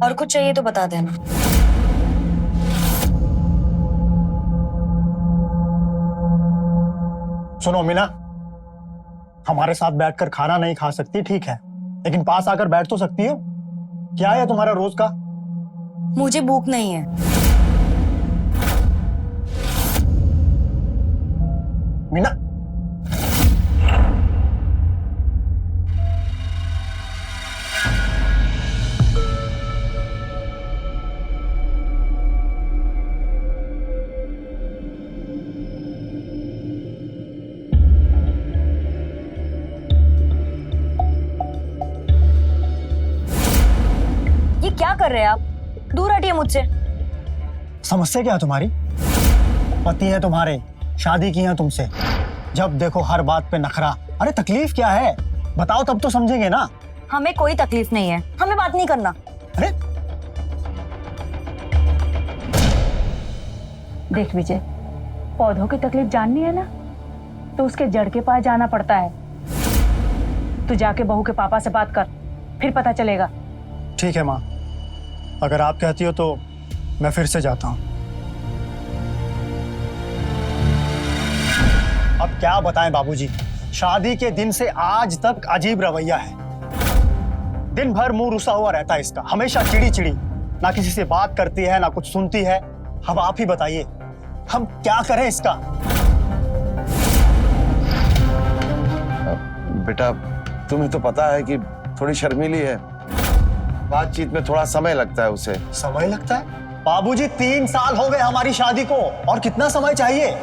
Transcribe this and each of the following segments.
और कुछ चाहिए तो बता देना। सुनो मीना, हमारे साथ बैठकर खाना नहीं खा सकती ठीक है, लेकिन पास आकर बैठ तो सकती हो। क्या है तुम्हारा रोज का? मुझे भूख नहीं है। मीना, ये क्या कर रहे हैं आप? दूर हटिए मुझसे। समस्या क्या है तुम्हारी? पति है तुम्हारे, शादी की है तुमसे, जब देखो हर बात पे नखरा। अरे तकलीफ क्या है बताओ, तब तो समझेंगे ना। हमें कोई तकलीफ नहीं है, हमें बात नहीं करना। अरे देख विजय, पौधों की तकलीफ जाननी है ना, तो उसके जड़ के पास जाना पड़ता है। तू जाके बहू के पापा से बात कर, फिर पता चलेगा। ठीक है माँ, अगर आप कहती हो तो मैं फिर से जाता हूँ। अब क्या बताएं बाबूजी, शादी के दिन से आज तक अजीब रवैया है। दिन भर मुंह रुसा हुआ रहता है इसका, हमेशा चिड़ी चिड़ी, ना किसी से बात करती है ना कुछ सुनती है। अब आप ही बताइए हम क्या करें इसका? बेटा तुम्हें तो पता है कि थोड़ी शर्मीली है, बातचीत में थोड़ा समय लगता है उसे। समय लगता है? बाबूजी 3 साल हो गए हमारी शादी को, और कितना समय चाहिए?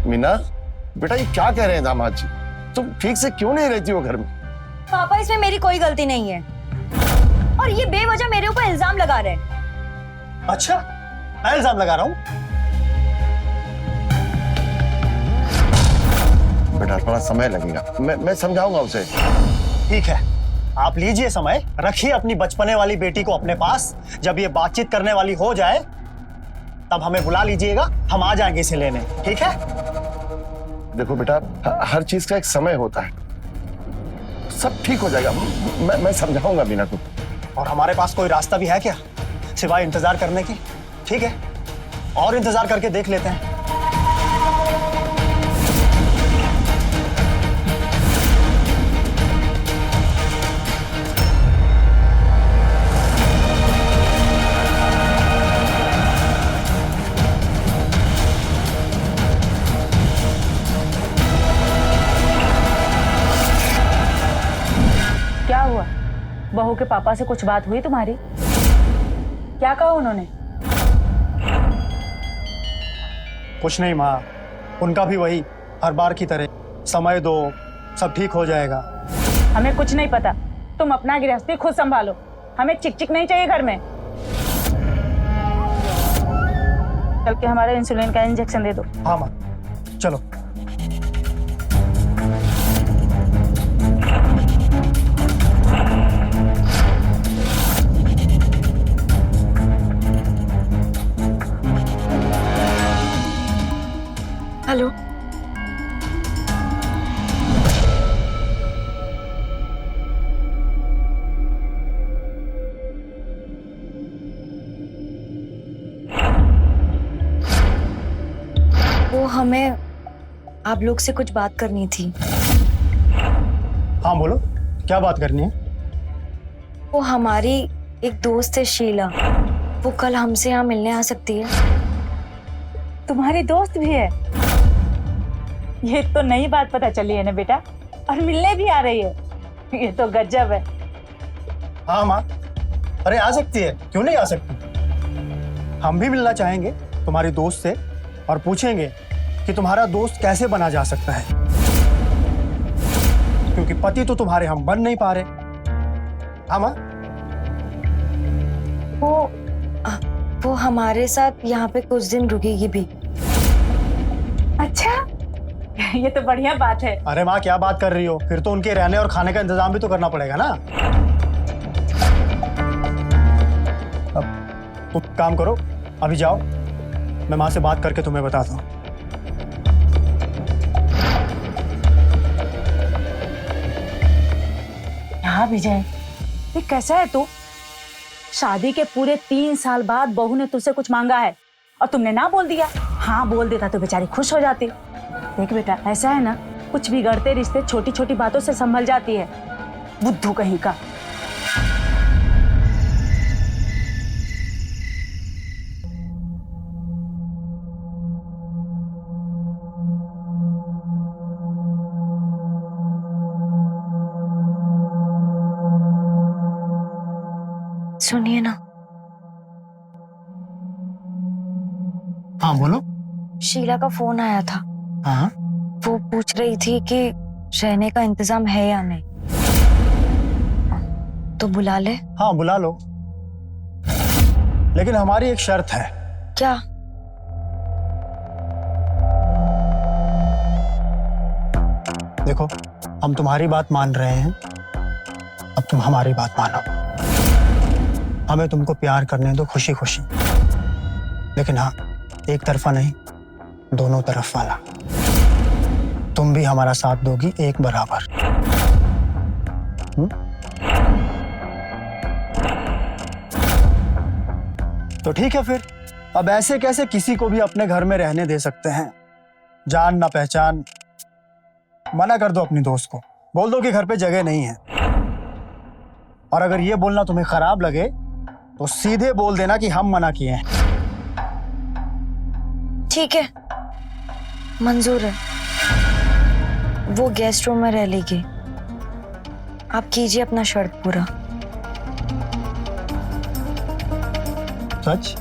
मीना बेटा ये क्या कह रहे हैं दामाद जी, तुम ठीक से क्यों नहीं रहती हो घर में? पापा, इसमें मेरी कोई गलती नहीं है, और ये बेवजह मेरे ऊपर इल्जाम लगा रहे हैं। अच्छा, मैं इल्जाम लगा रहा हूं? बेटा थोड़ा समय लगेगा, मैं समझाऊंगा उसे। ठीक है, आप लीजिए समय, रखिए अपनी बचपने वाली बेटी को अपने पास। जब ये बातचीत करने वाली हो जाए तब हमें बुला लीजिएगा, हम आ जाएंगे इसे लेने। ठीक है? देखो बेटा हर चीज का एक समय होता है, सब ठीक हो जाएगा। मैं समझाऊंगा मीना को। और हमारे पास कोई रास्ता भी है क्या सिवाय इंतजार करने के? ठीक है, और इंतजार करके देख लेते हैं। क्या हुआ? बहू के पापा से कुछ बात हुई तुम्हारी? क्या कहा उन्होंने? कुछ नहीं माँ, उनका भी वही हर बार की तरह, समय दो सब ठीक हो जाएगा। हमें कुछ नहीं पता, तुम अपना गृहस्थी खुद संभालो, हमें चिक नहीं चाहिए घर में। चल के हमारे इंसुलिन का इंजेक्शन दे दो। हाँ माँ, चलो। हेलो, वो हमें आप लोग से कुछ बात करनी थी। हाँ बोलो, क्या बात करनी है? वो हमारी एक दोस्त है शीला, वो कल हमसे यहाँ मिलने आ सकती है? तुम्हारी दोस्त भी है? ये तो नई बात पता चली है ना बेटा, और मिलने भी आ रही है, ये तो गजब है। हाँ माँ, अरे आ सकती है, क्यों नहीं आ सकती। हम भी मिलना चाहेंगे तुम्हारी दोस्त से, और पूछेंगे कि तुम्हारा दोस्त कैसे बना जा सकता है, क्योंकि पति तो तुम्हारे हम बन नहीं पा रहे। हाँ माँ? वो हमारे साथ यहाँ पे कुछ दिन रुकेगी भी। अच्छा, ये तो बढ़िया बात है। अरे माँ क्या बात कर रही हो, फिर तो उनके रहने और खाने का इंतजाम भी तो करना पड़ेगा ना। अब तुम काम करो, अभी जाओ, मैं माँ से बात करके तुम्हें बताता हूँ। हाँ विजय, ये कैसा है तू? शादी के पूरे 3 साल बाद बहू ने तुझसे कुछ मांगा है और तुमने ना बोल दिया। हाँ बोल देता तो बेचारी खुश हो जाती। देख बेटा, ऐसा है ना, कुछ बिगड़ते रिश्ते छोटी छोटी बातों से संभल जाती है। बुद्धू कहीं का। सुनिए ना, हाँ बोलो। शीला का फोन आया था। हाँ वो पूछ रही थी कि रहने का इंतजाम है या नहीं, तो बुला ले। हाँ बुला लो, लेकिन हमारी एक शर्त है। क्या? देखो, हम तुम्हारी बात मान रहे हैं, अब तुम हमारी बात मानो। हमें तुमको प्यार करने दो खुशी खुशी, लेकिन हाँ, एक तरफा नहीं, दोनों तरफ वाला। तुम भी हमारा साथ दोगी एक बराबर। तो ठीक है फिर। अब ऐसे कैसे किसी को भी अपने घर में रहने दे सकते हैं? जान ना पहचान। मना कर दो अपनी दोस्त को, बोल दो कि घर पे जगह नहीं है। और अगर ये बोलना तुम्हें खराब लगे तो सीधे बोल देना कि हम मना किए हैं। ठीक है, मंजूर है। वो गेस्ट रूम में रह लेगी। आप कीजिए अपना शर्त पूरा। सच?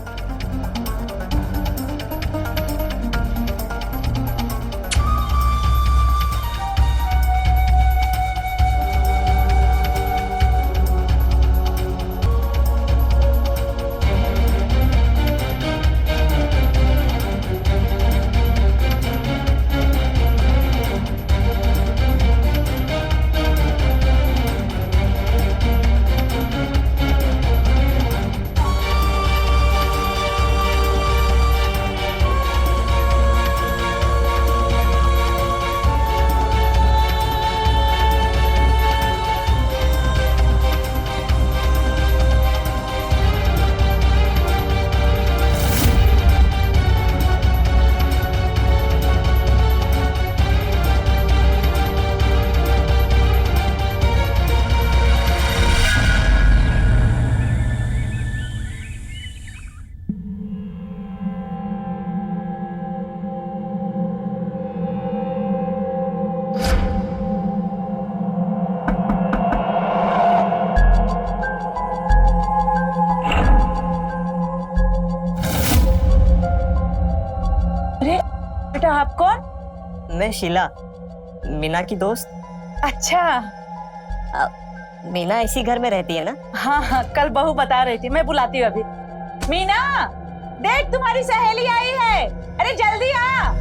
बेटा आप कौन? मैं शीला, मीना की दोस्त। अच्छा। मीना इसी घर में रहती है ना? हाँ हाँ, कल बहू बता रही थी, मैं बुलाती हूँ अभी। मीना, देख तुम्हारी सहेली आई है, अरे जल्दी आ।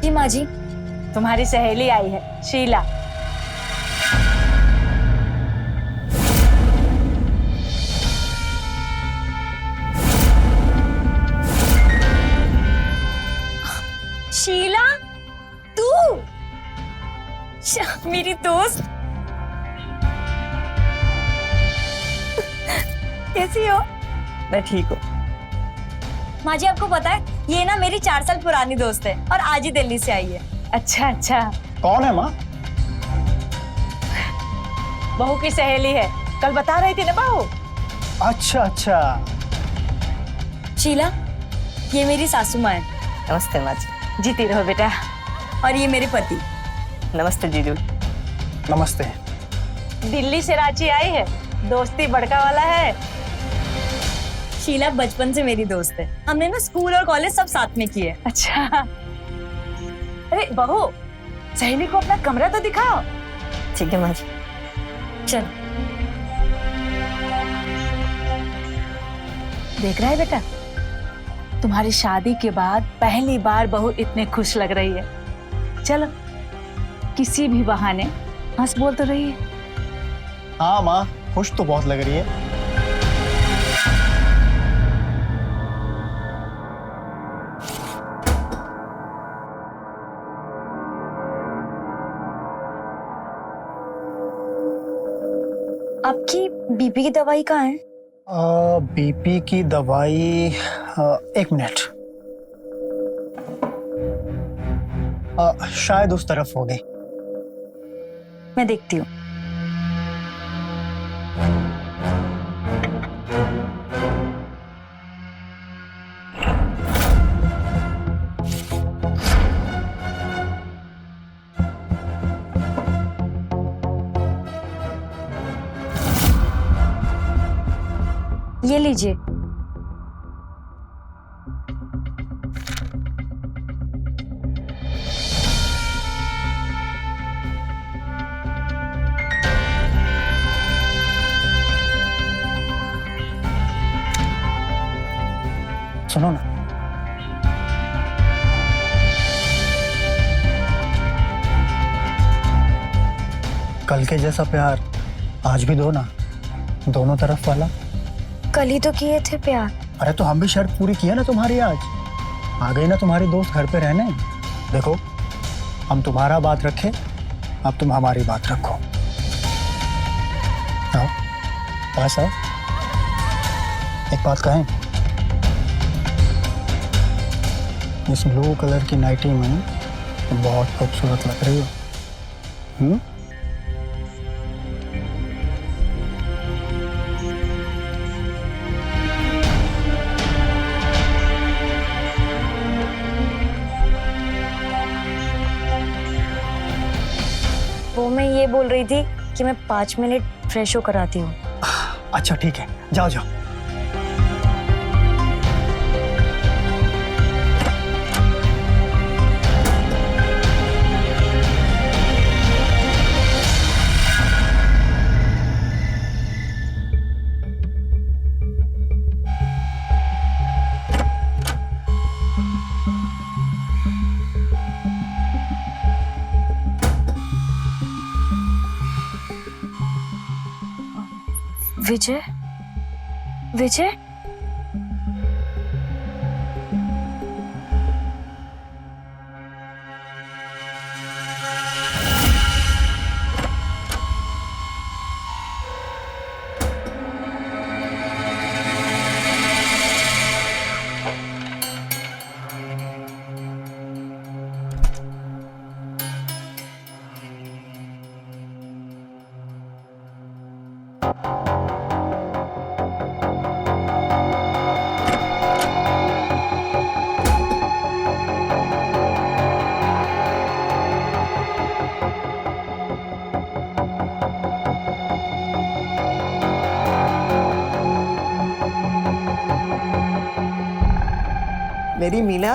जी माँ जी। तुम्हारी सहेली आई है, शीला। शीला, तू मेरी दोस्त, कैसी हो? मैं ठीक हूँ। माँ जी आपको पता है, ये ना मेरी 4 साल पुरानी दोस्त है और आज ही दिल्ली से आई है। अच्छा अच्छा, कौन है माँ? बहू की सहेली है, कल बता रही थी ना बहू। अच्छा अच्छा। शीला, ये मेरी सासू माँ है। नमस्ते माँ जी। जीती रहो बेटा। और ये मेरे पति। नमस्ते जीजू। नमस्ते। दिल्ली से रांची आई है, दोस्ती बड़का वाला है। शीला बचपन से मेरी दोस्त है, हमने ना स्कूल और कॉलेज सब साथ में किए। अच्छा, अरे बहू, सहेली को अपना कमरा तो दिखाओ। ठीक है माँ जी। चल। देख रहा है बेटा, तुम्हारी शादी के बाद पहली बार बहू इतने खुश लग रही है। चलो, किसी भी बहाने हंस बोल तो रही है। हाँ माँ, खुश तो बहुत लग रही है। आपकी बीपी की दवाई कहाँ है? बीपी की दवाई, एक मिनट। शायद उस तरफ होगी। मैं देखती हूँ। ये लीजिए। सुनो ना, कल के जैसा प्यार आज भी दो ना, दोनों तरफ वाला। कल ही तो किए थे प्यार। अरे तो हम भी शर्त पूरी किए ना तुम्हारी आज। आ गई ना तुम्हारी दोस्त घर पे रहने। देखो, हम तुम्हारा बात रखे, अब तुम हमारी बात रखो। आओ, पास आओ। एक बात कहें, इस ब्लू कलर की नाइटी में तुम बहुत खूबसूरत लग रही हो। वो मैं ये बोल रही थी कि मैं 5 मिनट फ्रेश होकर आती हूँ। अच्छा ठीक है, जाओ जाओ। विजय, विजय, मेरी मीना,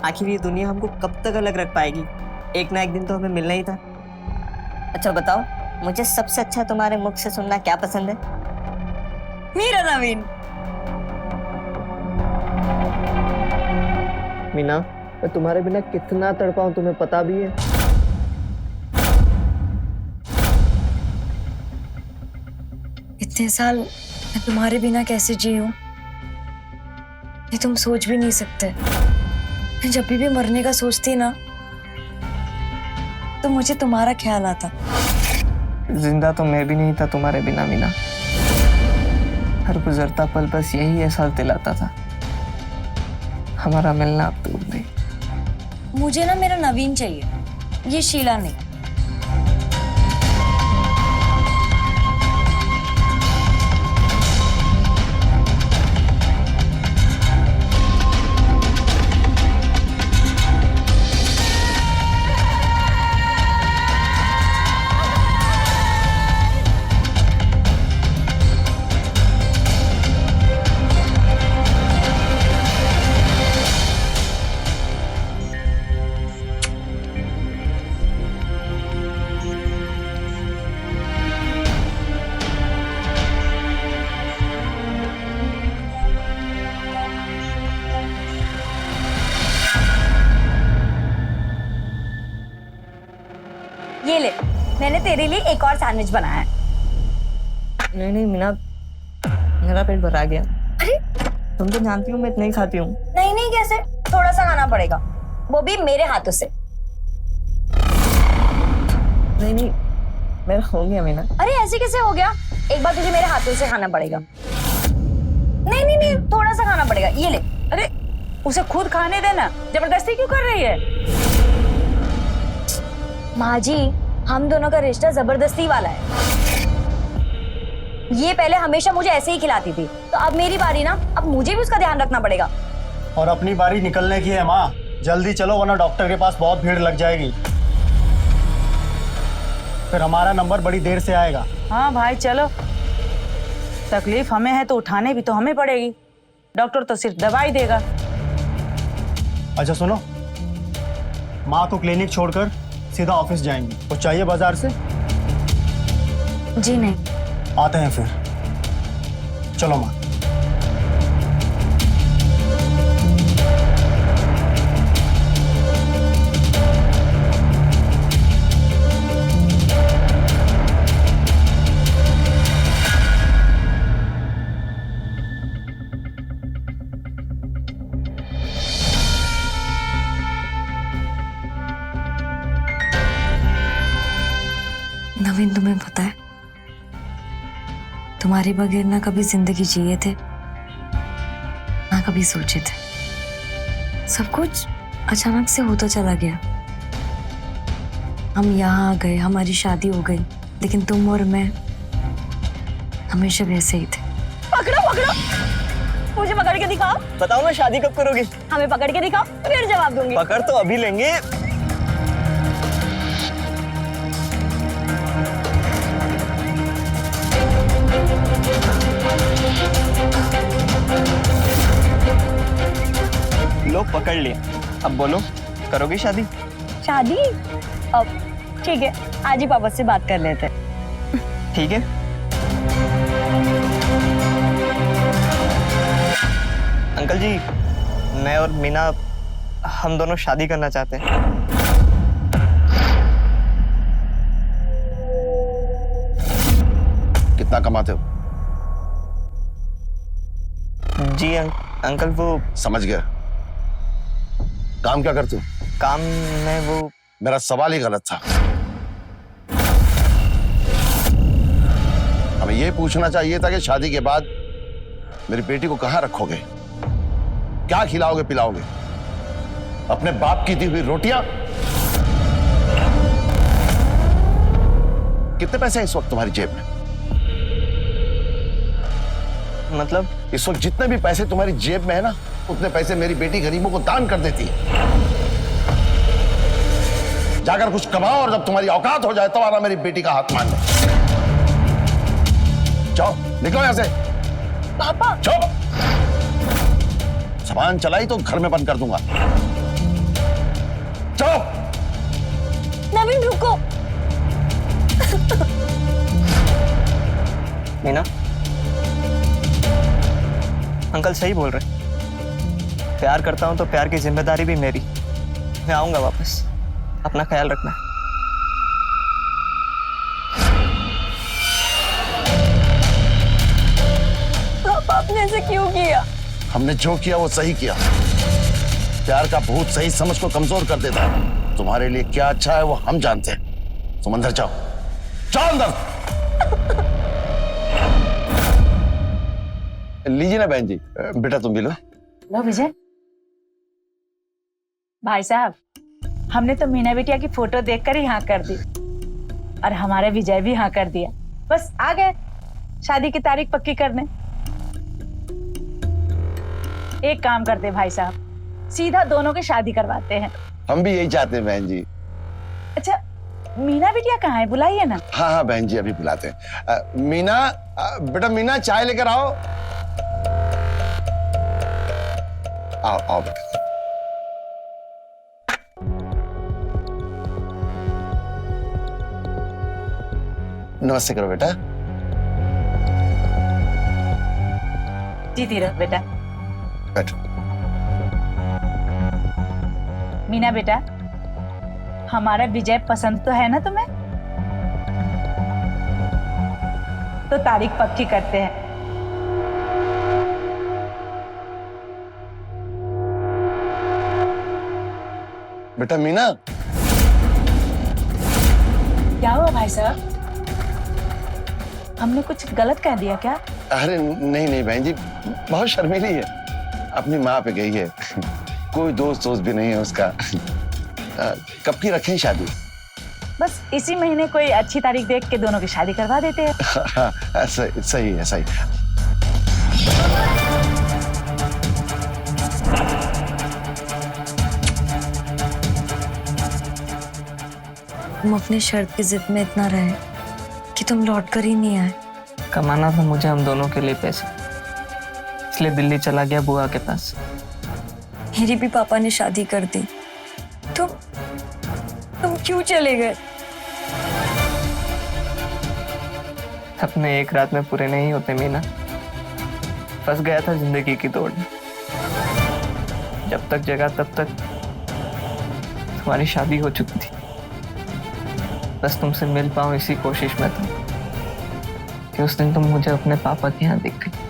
आखिर ये दुनिया हमको कब तक अलग रख पाएगी? एक ना एक दिन तो हमें मिलना ही था। अच्छा बताओ, मुझे सबसे अच्छा तुम्हारे मुख से सुनना क्या पसंद है? मेरा नवीन। मीना, मैं तुम्हारे बिना कितना तड़पाऊं तुम्हें पता भी है? इतने साल मैं तुम्हारे बिना कैसे जी हूँ ये तुम सोच भी नहीं सकते। मैं जब भी मरने का सोचती ना तो मुझे तुम्हारा ख्याल आता। जिंदा तो मैं भी नहीं था तुम्हारे बिना मीना। हर गुजरता पल बस यही एहसास दिलाता था, हमारा मिलना अब दूर नहीं। मुझे ना मेरा नवीन चाहिए, ये शीला नहीं। ये ले, मैंने तेरे लिए एक और सैंडविच बनाया है। नहीं नहीं मीना, मेरा पेट भरा गया। अरे तुम तो जानती हो मैं इतना ही खाती हूँ। नहीं नहीं, कैसे? थोड़ा सा खाना पड़ेगा, वो भी मेरे हाथों से। नहीं नहीं, मेरा हो गया मीना। अरे ऐसे कैसे हो गया? एक बार तुझे मेरे हाथों से खाना पड़ेगा। नहीं नहीं नहीं, थोड़ा सा खाना पड़ेगा, ये ले। अरे उसे खुद खाने देना, जबरदस्ती क्यों कर रही है? माँ जी, हम दोनों का रिश्ता जबरदस्ती वाला है। ये पहले हमेशा मुझे ऐसे ही खिलाती थी, तो अब मेरी बारी ना, अब मुझे भी उसका ध्यान रखना पड़ेगा। और अपनी बारी निकलने की है माँ, जल्दी चलो वरना डॉक्टर के पास बहुत भीड़ लग जाएगी, फिर हमारा नंबर बड़ी देर से आएगा। हाँ भाई चलो, तकलीफ हमें है तो उठाने भी तो हमें पड़ेगी। डॉक्टर तो सिर्फ दवाई देगा। अच्छा सुनो, माँ को क्लिनिक छोड़कर सीधा ऑफिस जाएंगे, कुछ चाहिए बाजार से? जी नहीं। आते हैं फिर, चलो माँ। नवीन, तुम्हें पता है, तुम्हारे बगैर ना कभी जिंदगी जिए थे ना कभी सोचे थे। सब कुछ अचानक से होता चला गया। हम यहाँ आ गए, हमारी शादी हो गई, लेकिन तुम और मैं हमेशा वैसे ही थे। पकड़ो पकड़ो, मुझे पकड़ के दिखाओ। बताओ ना, शादी कब करोगी? हमें पकड़ के दिखाओ, फिर जवाब दूंगी। पकड़ तो अभी लेंगे। लो पकड़ लिए, अब बोलो, करोगी शादी? शादी? अब ठीक है, आज ही पापा से बात कर लेते हैं। ठीक है। अंकल जी, मैं और मीना हम दोनों शादी करना चाहते हैं। कितना कमाते हो? जी अंकल, वो समझ गया। काम क्या करते हो? काम में वो मेरा सवाल ही गलत था। हमें ये पूछना चाहिए था कि शादी के बाद मेरी बेटी को कहां रखोगे, क्या खिलाओगे पिलाओगे? अपने बाप की दी हुई रोटियां? कितने पैसे हैं इस वक्त तुम्हारी जेब में? मतलब इस वक्त जितने भी पैसे तुम्हारी जेब में है ना, उतने पैसे मेरी बेटी गरीबों को दान कर देती है। जाकर कुछ कमाओ और जब तुम्हारी औकात हो जाए तो आना मेरी बेटी का हाथ मान लो। जाओ निकलो यहां से। पापा। चुप, सामान चलाई तो घर में बंद कर दूंगा। जाओ। नवीन रुको। मीना, अंकल सही बोल रहे। प्यार करता हूं तो प्यार की जिम्मेदारी भी मेरी। मैं आऊंगा वापस, अपना ख्याल रखना। पापा, आपने ऐसे क्यों किया? हमने जो किया वो सही किया। प्यार का भूत सही समझ को कमजोर कर देता है। तुम्हारे लिए क्या अच्छा है वो हम जानते हैं। तुम अंदर जाओ, जाओ अंदर। लीजिए ना बहन जी, बेटा तुम भी लो। लो विजय। भाई साहब, हमने तो मीना बिटिया की फोटो देखकर ही हाँ कर दी, और हमारे विजय भी हाँ कर दिया। बस आ गए शादी की तारीख पक्की करने। एक काम करते भाई साहब, सीधा दोनों की शादी करवाते हैं। हम भी यही चाहते हैं बहन जी। अच्छा, मीना बिटिया कहाँ है? बुलाइए ना। हाँ हाँ बहन जी, अभी बुलाते हैं। मीना, बेटा मीना चाय लेकर आओ। आओ आओ बेटा। नमस्ते करो बेटा। जीती रहो बेटा। बैठो। मीना बेटा, हमारा विजय पसंद तो है ना तुम्हें? तो तारीख पक्की करते हैं। बेटा मीना, क्या हुआ भाई साहब? हमने कुछ गलत कह दिया क्या? अरे नहीं नहीं बहन जी, बहुत शर्मीली है, अपनी माँ पे गई है, कोई दोस्त भी नहीं है उसका। कब की रखें शादी? बस इसी महीने कोई अच्छी तारीख देख के दोनों की शादी करवा देते हैं। हाँ, सही है सही। तुम अपनी शर्त की जिद में इतना रहे कि तुम लौट कर ही नहीं आए। कमाना था मुझे हम दोनों के लिए पैसा, इसलिए दिल्ली चला गया बुआ के पास। मेरी भी पापा ने शादी कर दी। तुम क्यों चले गए? अपने एक रात में पूरे नहीं होते मीना, फंस गया था जिंदगी की दौड़ में। जब तक जगा तब तक तुम्हारी शादी हो चुकी थी। बस तुमसे मिल पाऊं इसी कोशिश में था कि उस दिन तुम मुझे अपने पापा के यहाँ दिख गई।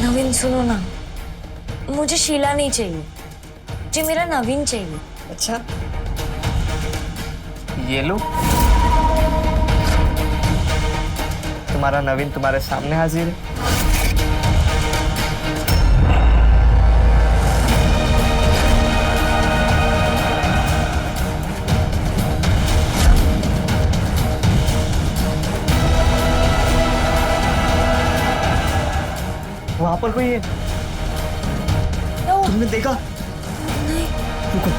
नवीन सुनो ना, मुझे शीला नहीं चाहिए, मुझे मेरा नवीन चाहिए। अच्छा, ये लो, तुम्हारा नवीन तुम्हारे सामने हाजिर है। वहां पर कोई है? तुमने देखा? नहीं। रुको।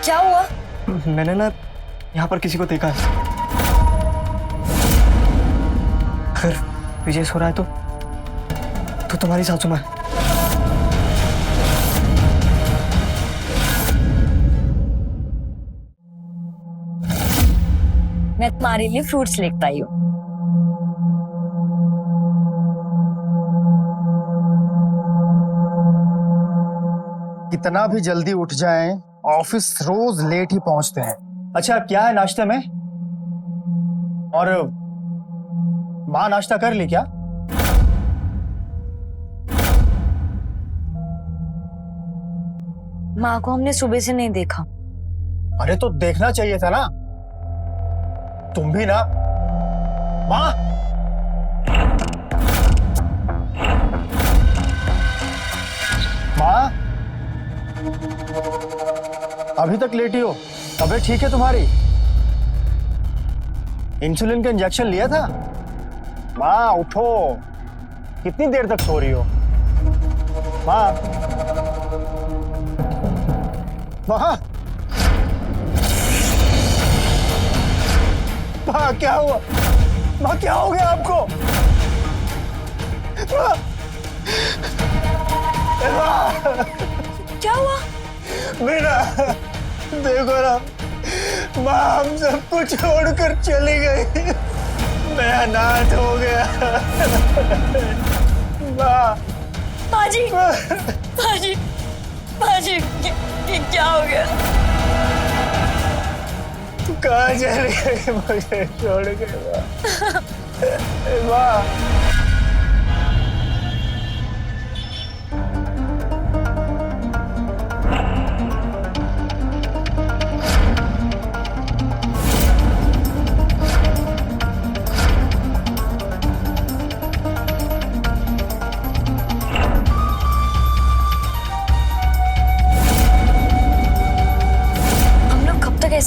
क्या हुआ? मैंने ना यहाँ पर किसी को देखा है। अगर विजय सो रहा है तो तुम्हारी सासू माँ है। मैं तुम्हारे लिए फ्रूट्स लेकर आई हूँ। कितना भी जल्दी उठ जाएं, ऑफिस रोज लेट ही पहुंचते हैं। अच्छा, क्या है नाश्ते में? और माँ नाश्ता कर ली क्या? माँ को हमने सुबह से नहीं देखा। अरे तो देखना चाहिए था ना, तुम भी ना। माँ, माँ, अभी तक लेटी हो? तबीयत ठीक है तुम्हारी? इंसुलिन का इंजेक्शन लिया था? माँ उठो, कितनी देर तक सो रही हो? माँ, माँ, माँ क्या हुआ? माँ क्या हो गया आपको? माँ, माँ, क्या हुआ? मीना, देखो ना, माँ हम सबको छोड़कर चली गई। मैं अनाथ हो गया। माँ, बाजी, बाजी, बाजी, क्या हो गया? तू कहाँ चली गई मुझे छोड़ के? माँ,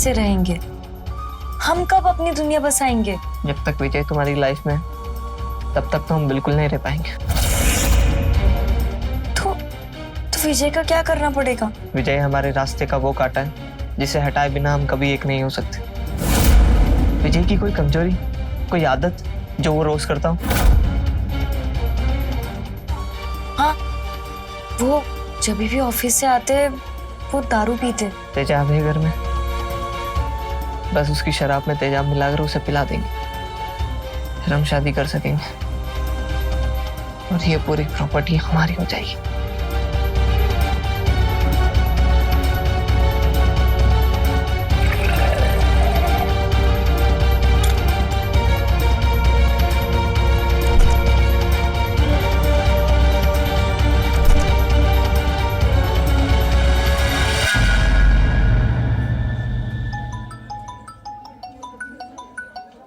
कैसे रहेंगे? हम कब अपनी दुनिया बसाएंगे? जब तक विजय तुम्हारी लाइफ में तब तक तो हम बिल्कुल नहीं रह पाएंगे। तो विजय का क्या करना पड़ेगा? विजय हमारे रास्ते का वो कांटा है जिसे हटाए बिना हम कभी एक नहीं हो सकते। विजय की कोई कमजोरी, कोई आदत जो वो रोज करता हो। हाँ, वो जब भी ऑफिस से आते वो दारू पीते। तेजाब है घर में, बस उसकी शराब में तेजाब मिलाकर उसे पिला देंगे, फिर हम शादी कर सकेंगे और ये पूरी प्रॉपर्टी हमारी हो जाएगी।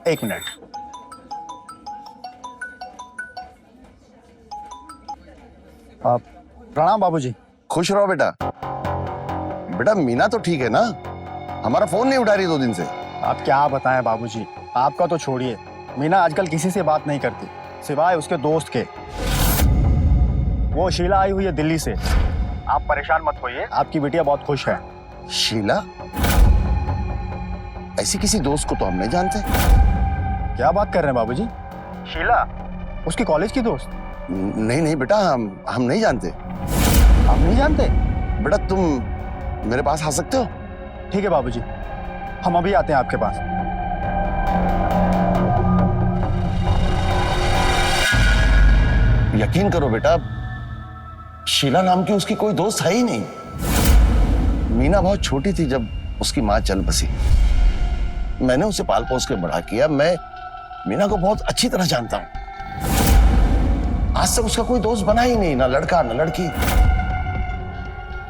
एक मिनट। प्रणाम बाबूजी। खुश रहो बेटा। बेटा मीना तो ठीक है ना? हमारा फोन नहीं उठा रही 2 दिन से। आप क्या बताएं बाबूजी, आपका तो छोड़िए, मीना आजकल किसी से बात नहीं करती सिवाय उसके दोस्त के। वो शीला आई हुई है दिल्ली से। आप परेशान मत होइए, आपकी बिटिया बहुत खुश है। शीला? ऐसी किसी दोस्त को तो हम नहीं जानते। क्या बात कर रहे हैं बाबूजी? शीला उसकी कॉलेज की दोस्त? नहीं नहीं बेटा, हम नहीं जानते। आप नहीं जानते? बेटा तुम मेरे पास आ सकते हो? ठीक है बाबूजी, हम अभी आते हैं आपके पास। यकीन करो बेटा, शीला नाम की उसकी कोई दोस्त है ही नहीं। मीना बहुत छोटी थी जब उसकी माँ चल बसी। मैंने उसे पाल पोस के बड़ा किया। मैं मीना को बहुत अच्छी तरह जानता हूं। आज तक उसका कोई दोस्त बना ही नहीं, ना लड़का ना लड़की।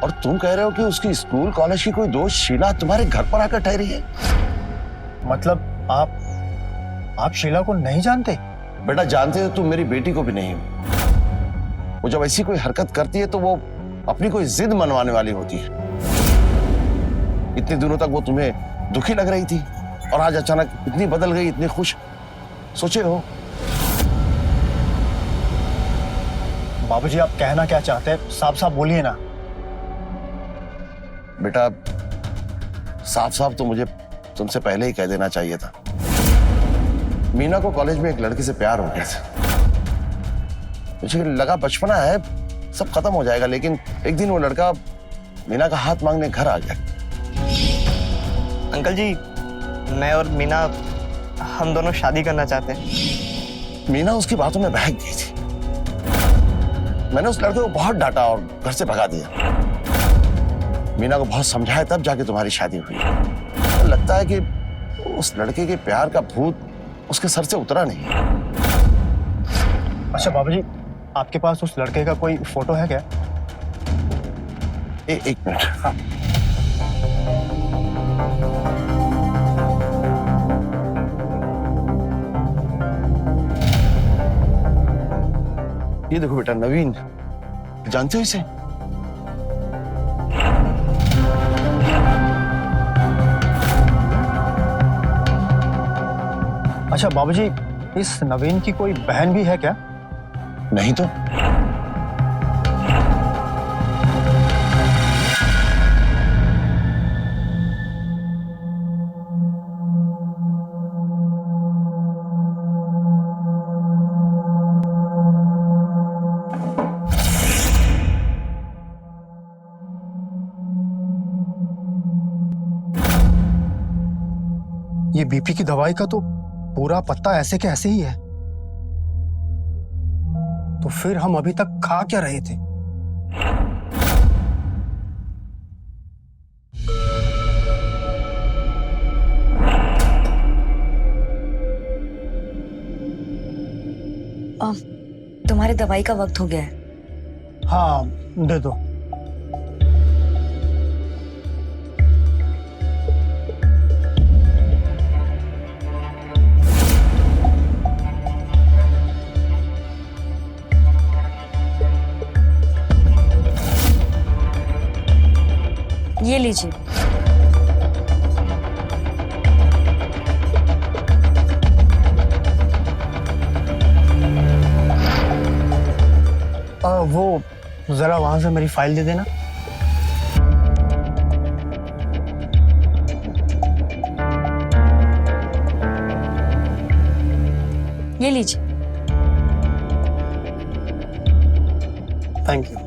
और तुम कह रहे हो कि उसकी स्कूल कॉलेज की कोई दोस्त शीला तुम्हारे घर पर आकर ठहरी है? मतलब आप शीला को नहीं जानते? बेटा जानते हो तुम मेरी बेटी को भी नहीं। वो जब ऐसी कोई हरकत करती है तो वो अपनी कोई जिद मनवाने वाली होती है। इतने दिनों तक वो तुम्हें दुखी लग रही थी और आज अचानक इतनी बदल गई, इतनी खुश। सोचे हो? बाबूजी आप कहना क्या चाहते हैं, साफ साफ बोलिए ना। बेटा साफ साफ तो मुझे तुमसे पहले ही कह देना चाहिए था। मीना को कॉलेज में एक लड़के से प्यार हो गया था। मुझे लगा बचपना है, सब खत्म हो जाएगा, लेकिन एक दिन वो लड़का मीना का हाथ मांगने घर आ गया। अंकल जी, मैं और मीना हम दोनों शादी करना चाहते हैं। मीना उसकी बातों में बहक गई थी। मैंने उस लड़के को बहुत डांटा और घर से भगा दिया। मीना को बहुत समझाया तब जाके तुम्हारी शादी हुई। तो लगता है कि उस लड़के के प्यार का भूत उसके सर से उतरा नहीं। अच्छा बाबूजी, आपके पास उस लड़के का कोई फोटो है क्या? एक मिनट। हाँ। ये देखो बेटा, नवीन, जानते हो इसे? अच्छा बाबूजी, इस नवीन की कोई बहन भी है क्या? नहीं तो। ये बीपी की दवाई का तो पूरा पत्ता ऐसे के ऐसे ही है। तो फिर हम अभी तक खा क्या रहे थे? तुम्हारी दवाई का वक्त हो गया है। हाँ दे दो। ये लीजिए। वो जरा वहां से मेरी फाइल दे देना। ये लीजिए। Thank you.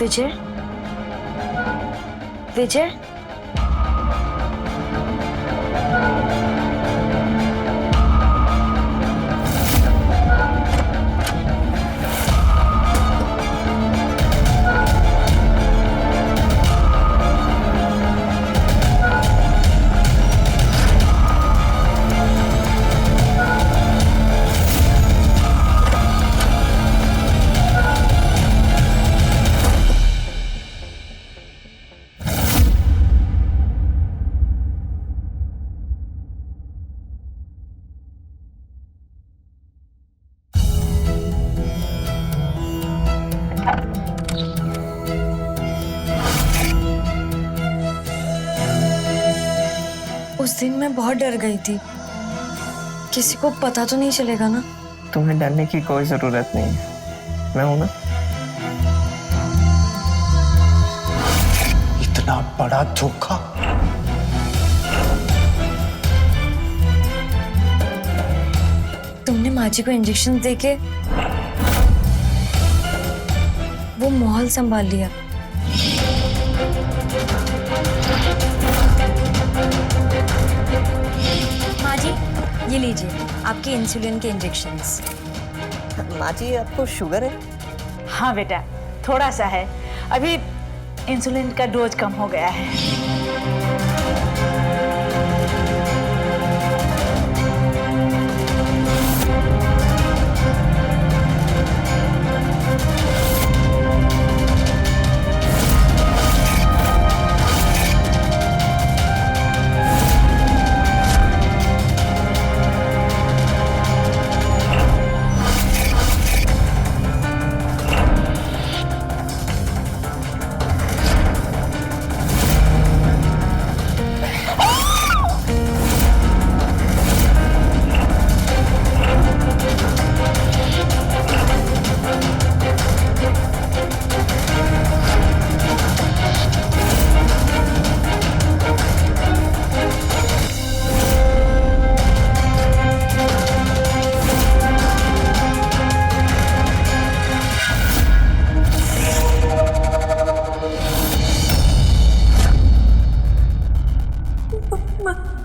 विजय, विजय, उस दिन मैं बहुत डर गई थी। किसी को पता तो नहीं चलेगा ना? तुम्हें डरने की कोई जरूरत नहीं है, मैं हूं ना। इतना बड़ा धोखा। तुमने माँ जी को इंजेक्शन देके वो माहौल संभाल लिया। माँ जी, ये लीजिए आपके इंसुलिन के इंजेक्शंस। माँ जी आपको शुगर है? हाँ बेटा, थोड़ा सा है। अभी इंसुलिन का डोज कम हो गया है।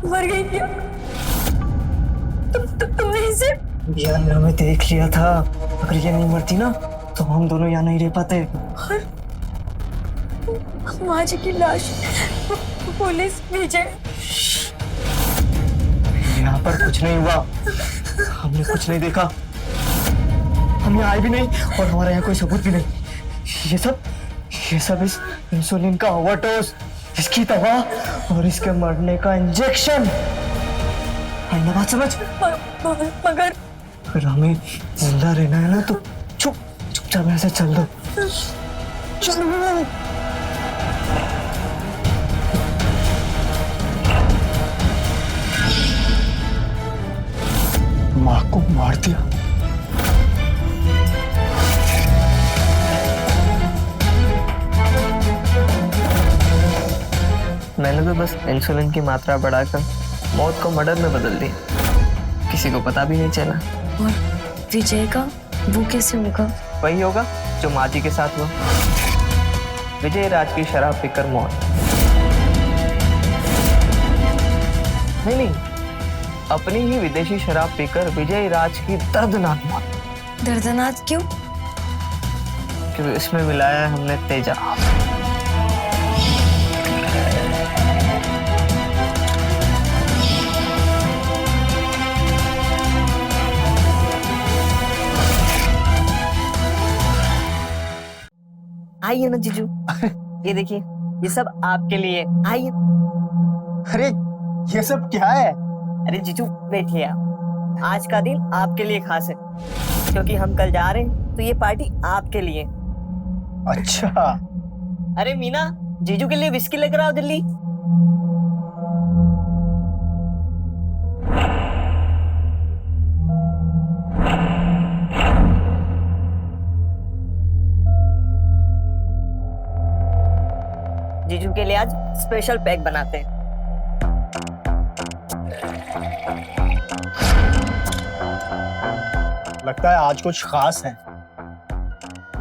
मर गई क्या? तुमने इसे? यार हमें देख लिया था, अगर ये नहीं मरती ना तो हम दोनों यहाँ नहीं रह पाते। माँ जी की लाश पुलिस विजय। यहाँ पर कुछ नहीं हुआ, हमने कुछ नहीं देखा, हम यहाँ आए भी नहीं और हमारे यहाँ कोई सबूत भी नहीं। ये सब इस इंसुलिन का ओवरडोज, इसकी दवा और इसके मरने का इंजेक्शन। आई ना बात समझ? मगर अगर हमें जिंदा रहना है ना तो चुपचाप ऐसे चल दो। चलो। माँ को मार दिया। मैंने तो बस इंसुलिन की मात्रा बढ़ाकर मौत को मर्डर में बदल दिया, किसी को पता भी नहीं चला। और विजय का वो कैसे होगा? वही होगा जो माँ जी के साथ हुआ, विजय राज की शराब पीकर मौत। नहीं, अपनी ही विदेशी शराब पीकर विजय राज की दर्दनाक मौत। दर्दनाक क्यों? क्योंकि इसमें मिलाया है हमने तेजाब। आइए ना जीजू, ये देखिए, ये सब आपके लिए, आइए। अरे ये सब क्या है? अरे जीजू बैठिए आप, आज का दिन आपके लिए खास है, क्योंकि हम कल जा रहे हैं, तो ये पार्टी आपके लिए। अच्छा, अरे मीना, जीजू के लिए विस्की लेकर आओ जल्दी। जीजू के लिए आज स्पेशल पैक बनाते हैं। लगता है आज कुछ खास है।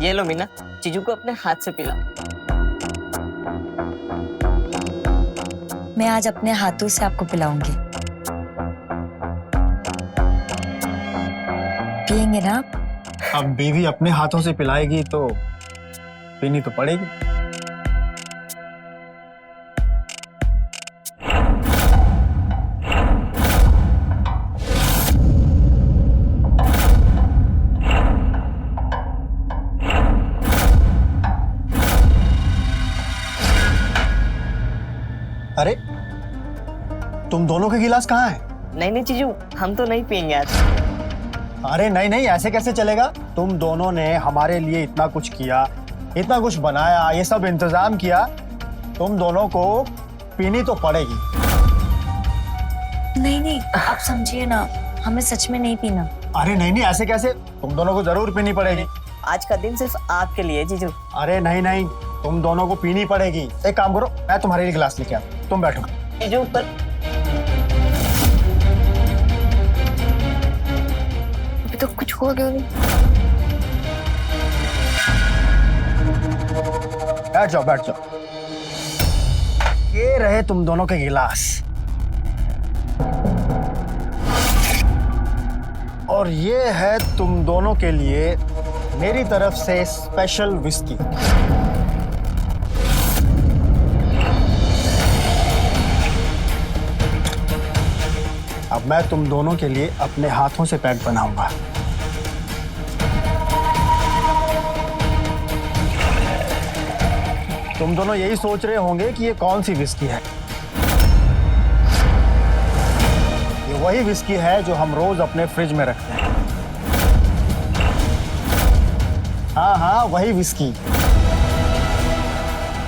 ये लो मीना, जीजू को अपने हाथ से पिला। मैं आज अपने हाथों से आपको पिलाऊंगी। पिएंगे ना आप? अब बीवी अपने हाथों से पिलाएगी तो पीनी तो पड़ेगी। अरे तुम दोनों के गिलास कहाँ हैं? नहीं नहीं जीजू, हम तो नहीं पियेंगे आज। अरे नहीं नहीं, ऐसे कैसे चलेगा? तुम दोनों ने हमारे लिए इतना कुछ किया, इतना कुछ बनाया, ये सब इंतजाम किया, तुम दोनों को पीनी तो पड़ेगी। नहीं नहीं, आप समझिए ना, हमें सच में नहीं पीना। अरे नहीं नहीं, ऐसे कैसे? तुम दोनों को जरूर पीनी पड़ेगी। आज का दिन सिर्फ आपके लिए जीजू। अरे नहीं नहीं, तुम दोनों को पीनी पड़ेगी। एक काम करो, मैं तुम्हारे लिए गिलास लेके आता हूं, तुम बैठो। जीजू ऊपर। अभी तो कुछ हो गया नहीं। बैठ जाओ बैठ जाओ। ये रहे तुम दोनों के गिलास, और ये है तुम दोनों के लिए मेरी तरफ से स्पेशल विस्की। अब मैं तुम दोनों के लिए अपने हाथों से पैक बनाऊंगा। तुम दोनों यही सोच रहे होंगे कि ये कौन सी विस्की है। ये वही विस्की है जो हम रोज अपने फ्रिज में रखते हैं। हाँ हाँ, वही विस्की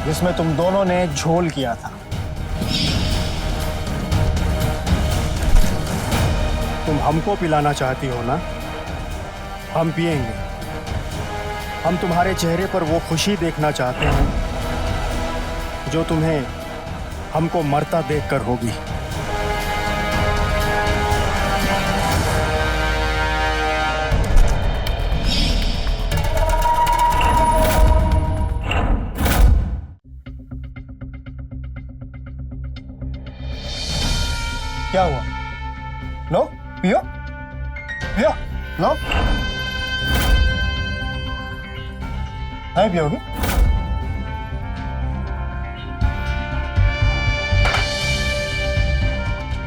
जिसमें तुम दोनों ने झोल किया था। तुम हमको पिलाना चाहती हो ना? हम पिएंगे। हम तुम्हारे चेहरे पर वो खुशी देखना चाहते हैं जो तुम्हें हमको मरता देखकर होगी। क्या हुआ? लो पियो पियो, लो। नहीं पियोगी?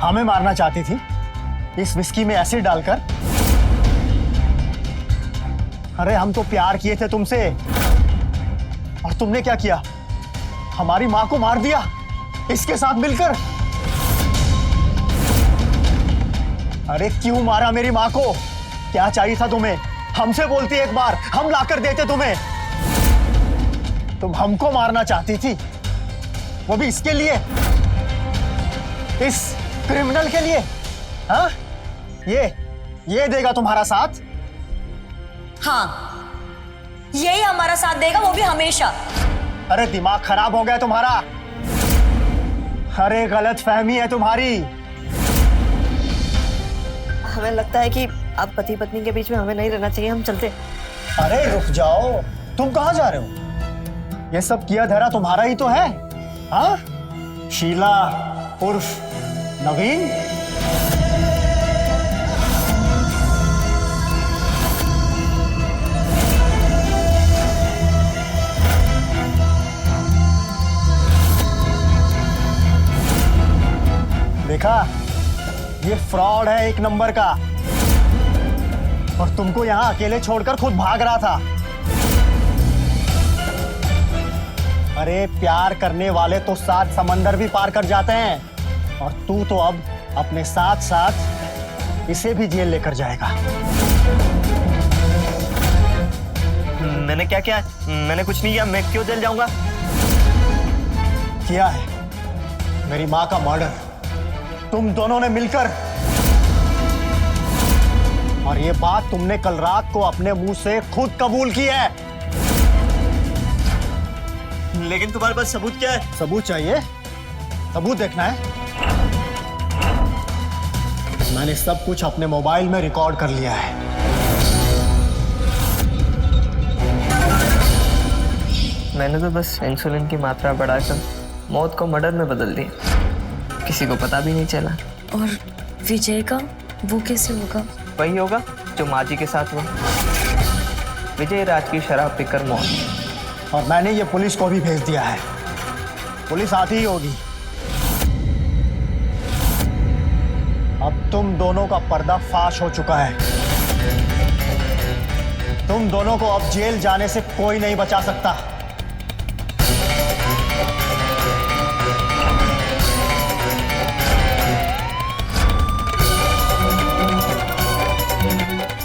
हमें मारना चाहती थी इस विस्की में एसिड डालकर? अरे हम तो प्यार किए थे तुमसे, और तुमने क्या किया? हमारी माँ को मार दिया इसके साथ मिलकर। अरे क्यों मारा मेरी माँ को? क्या चाहिए था तुम्हें? हमसे बोलती एक बार, हम लाकर देते तुम्हें। तुम हमको मारना चाहती थी, वो भी इसके लिए, इस क्रिमिनल के लिए। हाँ, ये देगा तुम्हारा साथ? हाँ, यही हमारा साथ देगा, वो भी हमेशा। अरे दिमाग खराब हो गया तुम्हारा। अरे गलत फहमी है तुम्हारी। हमें लगता है कि आप पति पत्नी के बीच में हमें नहीं रहना चाहिए, हम चलते। अरे रुक जाओ, तुम कहां जा रहे हो? ये सब किया धरा तुम्हारा ही तो है। हाँ, शीला उर्फ नवीन। देखा, ये फ्रॉड है एक नंबर का, और तुमको यहां अकेले छोड़कर खुद भाग रहा था। अरे प्यार करने वाले तो 7 समंदर भी पार कर जाते हैं, और तू तो अब अपने साथ साथ इसे भी जेल लेकर जाएगा। मैंने क्या किया? मैंने कुछ नहीं किया, मैं क्यों जेल जाऊंगा? किया है, मेरी माँ का मर्डर तुम दोनों ने मिलकर। और ये बात तुमने कल रात को अपने मुंह से खुद कबूल की है। लेकिन तुम्हारे पास सबूत क्या है? सबूत चाहिए? सबूत देखना है? मैंने सब कुछ अपने मोबाइल में रिकॉर्ड कर लिया है। मैंने तो बस इंसुलिन की मात्रा बढ़ाकर मौत को मर्डर में बदल दिया, किसी को पता भी नहीं चला। और विजय का वो कैसे होगा? वही होगा जो माँ जी के साथ हुआ। विजय राज की शराब पीकर मौत। और मैंने ये पुलिस को भी भेज दिया है, पुलिस आती ही होगी। अब तुम दोनों का पर्दाफाश हो चुका है। तुम दोनों को अब जेल जाने से कोई नहीं बचा सकता।